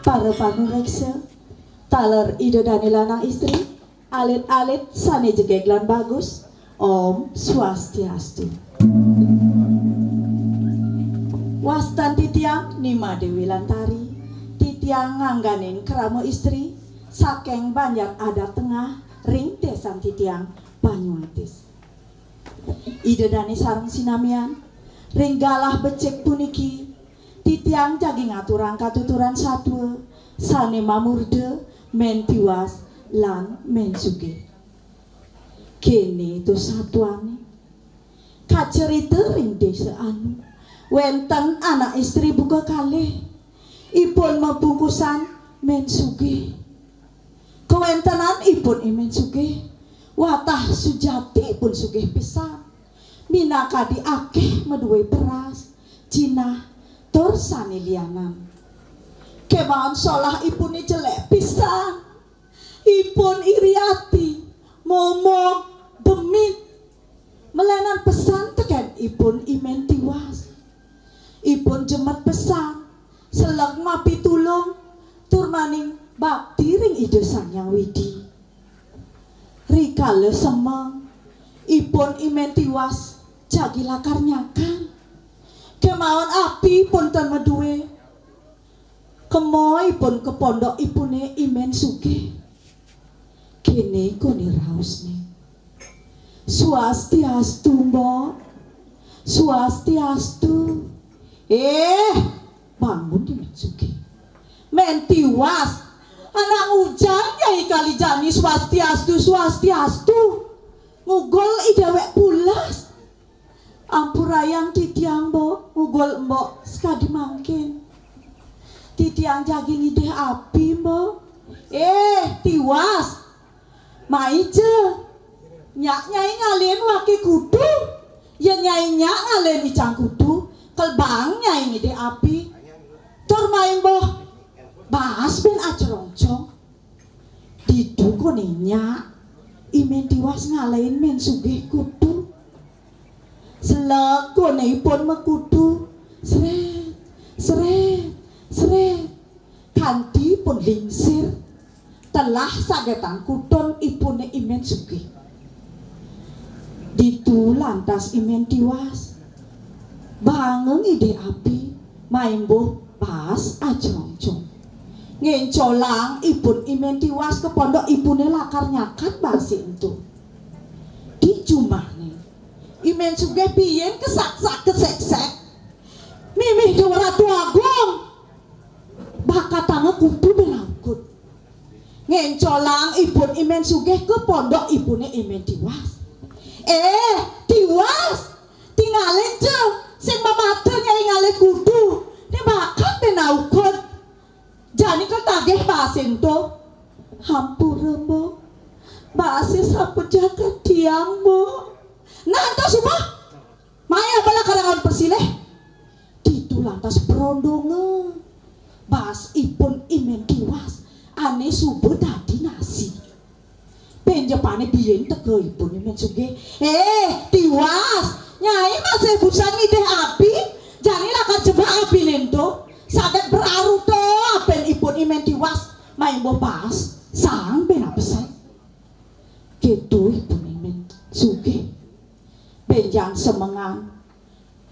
para panureksa taler idodani lanang istri alit-alit sane jegeglan bagus. Om Swastiastu. Wastan titiang Nima Dewi Lantari titiang ngangganin keramu istri saking Banjar Adat Tengah ring desan titiang Banyuatis. Idodani sareng sinamian ring galah becek puniki titiang jagi ngaturang katuturan satwa sane mamurde men tiwas lan men sugih. Kene itu satuane kacerita ring desa anu wenten anak istri buka kalih ipun mebungkusan men sugih. Kewentenan ipun imen sugih watah sujati pun sugih pisan minakadi akeh meduwe beras jinah tur sane lianan. Kemawon solah ipune jelek pisan ipun iri ati momong demit melenan pesan teken ipun imen tiwas. Ipun jemet pesan selek mapi tulung tur maning bakti ring ide Sang Widi. Rikale semeng ipun imen tiwas jagi lakar nyakan kemawon api pun ten meduwe kemoy pun ke pondok ipune imen sugih. Kene kone raosne Swastiastu mbok Swastiastu. Bangun di Mitsuki men tiwas anak hujan yai kali jani Swastiastu Swastiastu ngugol idewek pulas ampurayang titiang mbok ngugol mbok sekadi mangkin titiang jagi ngideh api mbok tiwas maije nyak nyai ngalen waki kudu ya nyai nyak ngalen icang kudu kelbang nyai ngide api tur main boh bahas ben acerongcong didu kone nyak imen tiwas ngalain men sugih kudu selek kone ipun mekudu seret seret seret kanti pun lingsir telah sagetan kudon ipune imen sugih. Ditu lantas imen tiwas bangun ide api maimbuh pas ajongcong ngencolang ipun imen tiwas ke pondok ipune lakar nyakat basi itu di jumah nih imen sugih piyen kesak-sak kesek-sek mimih dewa Ratu Agung bakatana kudu belangkut ngencolang ipun imen sugih ke pondok ipune imen tiwas. Tiwas tinggalin je sing mamate nyai ngale kudu ni bakat benaukot jani ke tagih basin to hampura mbok basi sapu jagat tiang mbok nanti semua maya bala kalangan persileh ditu lantas berondonge bas ipun imen tiwas ane subuh dadi nasi penjepane biyen tege ipun imen sugih. Tiwas nyai masih busan ngideh api jani lakar jebak api nento saged beraru to apen ipun imen tiwas main mbok pas sang ben pesan gitu ipun imen sugih benjang semengan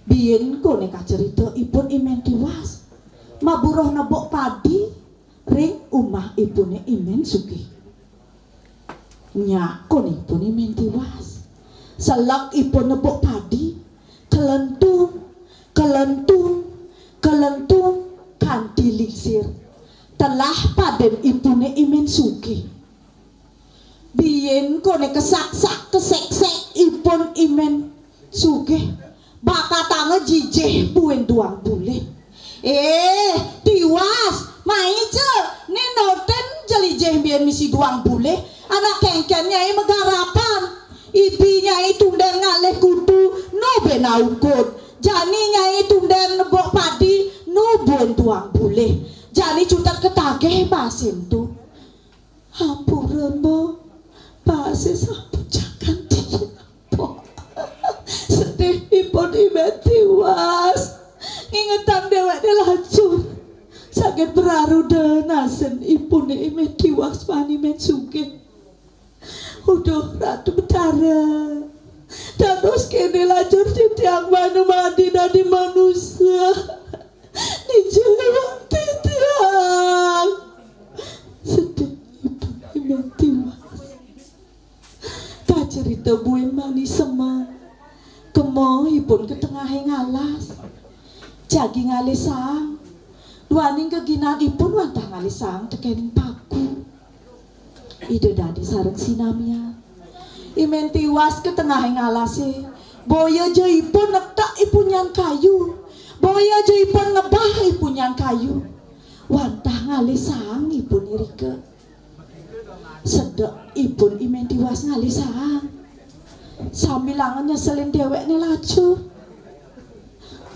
biyen kone kacerita ipun imen tiwas maburuh nebok padi ring umah ipune imen sugih. Nyak kon ipun imen tiwas selak ipun nebok padi kelentung kelentung kelentung kanti lingsir telah paden ipune imen sugih. Biyen kone kesak-sak kesek-sek ipun imen sugih bakatane jijih buen tuang boleh. Tiwas maije nenoten jelijeh biyen misi duang boleh anak kengken nyai megarapan ibi nyai tunden ngaleh kudu no benaukut jani nyai tunden nebok padi no bon tuang boleh jani cutat ketagih basin tu hampura mbok basi sapu jagan tiapok sedih ipun imen tiwas ingetan dewek delacur Sakit beraruda nasen ipune ime tiwas pani men sugih. Udah Ratu Betara. Terus kene lajur titiang manu mandi dari manusia. Di jalan titiang. Sedih ibu ime tiwas. Kacerita bue mani sema. Kemo ipun ketengahe ngalas. Jagi ngalisang. Duaning keginan ipun wantah ngalisang tekening paku. Ide dadi sareng sinamia. Imen tiwas ketengahe ngalase. Boyo jo ipun nektak ipun yang kayu. Boyo jo ipun ngebah ipun yang kayu. Wantah ngalisang ipun irike. Sedek ipun imen tiwas ngalisang. Sambilangan nyeselin dewek nih laju.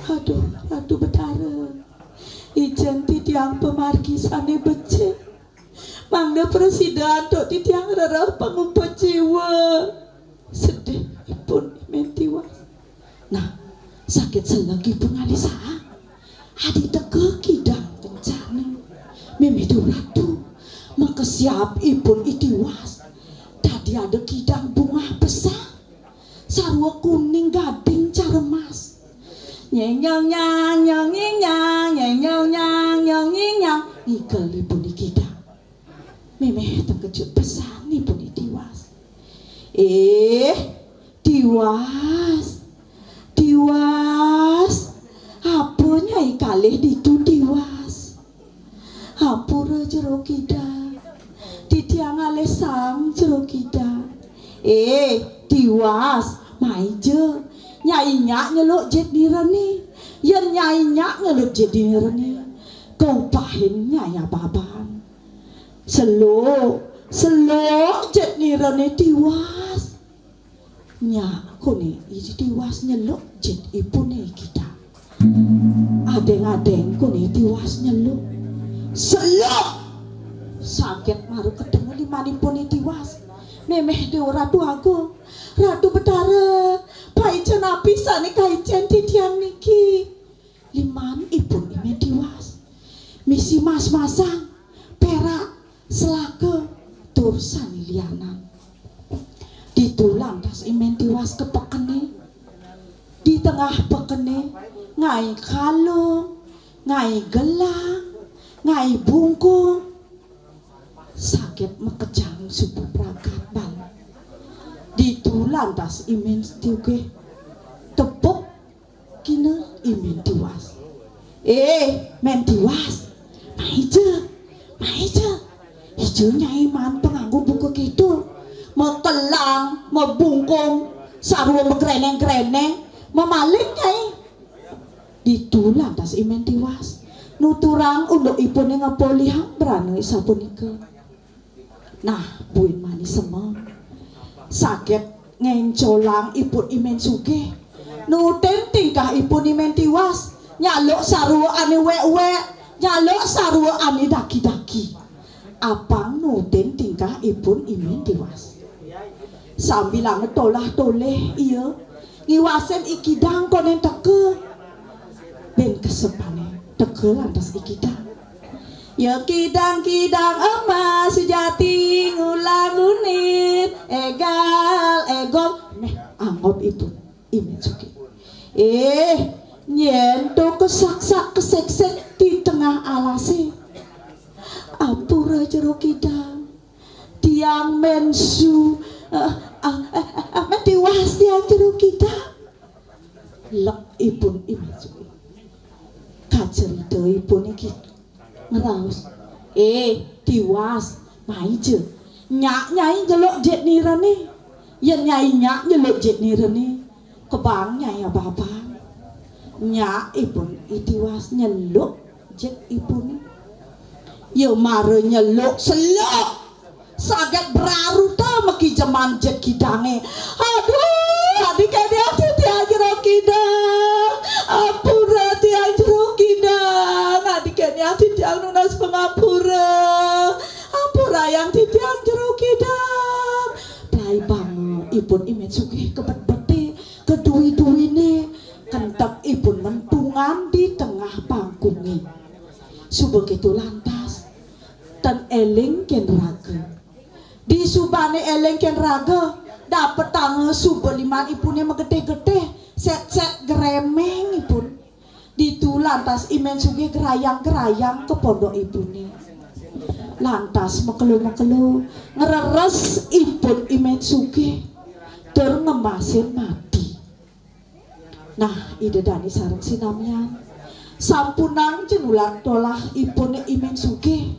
Aduh, Ratu Betara. Ijen titiang pemargisane becik. Mangga presiden tok titiang rerah pengumpet jiwa. Sedih ipun imen tiwas. Nah, sakit selagi pun alisa. Adi teke kidang kencana. Mimi tu Ratu. Maka siap ipun itiwas. Tadi ada kidang bunga besar. Sarwa kuning gading caremas. Nyeng nyang nyang nyang nyang nyeng nyang nyang nyang nyang ikel ipun ikida. Memeh terkejut pesan ipun tiwas. Tiwas apa nyai kalih ditu tiwas. Hapura jero kida. Titiang alesang jero kida. Tiwas maije nyai nyak nyeluk jet nirani. Yen nyai nyak nyeluk jet nirani. Kau pahin nyai apa-apaan. Seluk jet nirani tiwas. Nyak kone iji tiwas nyeluk jet ipune kita. Adeng-adeng kone tiwas nyeluk. Seluk sakit maru ketemu limanipun tiwas. Memeh de Ratu Agung. Ratu Betara, paijen apisane kaijen titiang niki. Liman ipun ime tiwas. Misi mas-masang, perak, selaka, tur sanilianan. Ditulang tas imen tiwas ke pekene. Di tengah pekene, ngai kalung, ngai gelang, ngai bungkung. Sakit mekejang subuh prakat bal. Ditulang tas imen tiuke tepuk kina imen tiwas. Men tiwas maija ijo nyai man penganggo buku gitu mekelang membungkung sarwa megreneng-greneng memaling nyai. Ditulang tas imen tiwas nuturang unduk ipune ngepolihang berane sapunika. Nah buin manis semua sakit ngencolang ipun imen sugih. Nuten tingkah ipun imen tiwas. Nyaluk sarwa ane wek-wek, nyaluk sarwa ane daki-daki. Apang nuten tingkah ipun imen tiwas. Sambilang tolah-toleh iya. Ngiwasen ikidang konen teke. Ben kesepane teke lantas ikidang. Ya kidang-kidang emas sejati ngulang unit egal egol meh angop itu imen suki. Nyento kesak-sak kesek-sek di tengah alase. Apura jero kidang tiang mensu tiwas tiang jero kidang. Lek ipun imen suki. Kacerita ipun iki ngeraus. Tiwas maije nyak nyai jeluk jet nirani. Yen nyai nyak jeluk jet nirani kebang nyai apa-apa. Nyak ipun itiwas nyeluk jet ipun. Yo mare nyeluk seluk saget beraruta meki jaman jet kidange. Aduh adik adik tiang jero kidang. Apura tiang jero kidang. Adik-adik titiang nunas pengapura. Apura yang titiang jero kidang. Plai banget ipun imen sugih kebet-bete kedui-duine kentek ipun mentungan di tengah pangkungi. Subuh gitu lantas dan eling ken raga. Di subane eling ken raga dapet tangga subuh liman ipune megede-gede set-set geremeng ipun. Ditu lantas imen suge gerayang-gerayang ke pondok ipune. Lantas mekelu-mekelu ngereres ipun imen suge tur ngemasin mati. Nah ide dani sareng sinamyan sampunang jenulan tolah ipune imen suge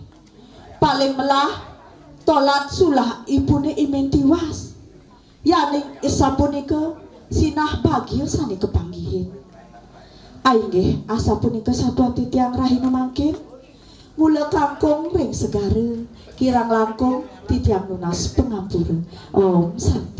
paling melah tolat sulah ipune imen tiwas yaning isapunika sinah bagio sani kepanggihin ainggih asapunika satuan titiang rahina mangkin mula kangkung ring segara kirang langkung titiang lunas pengampura Om Santi.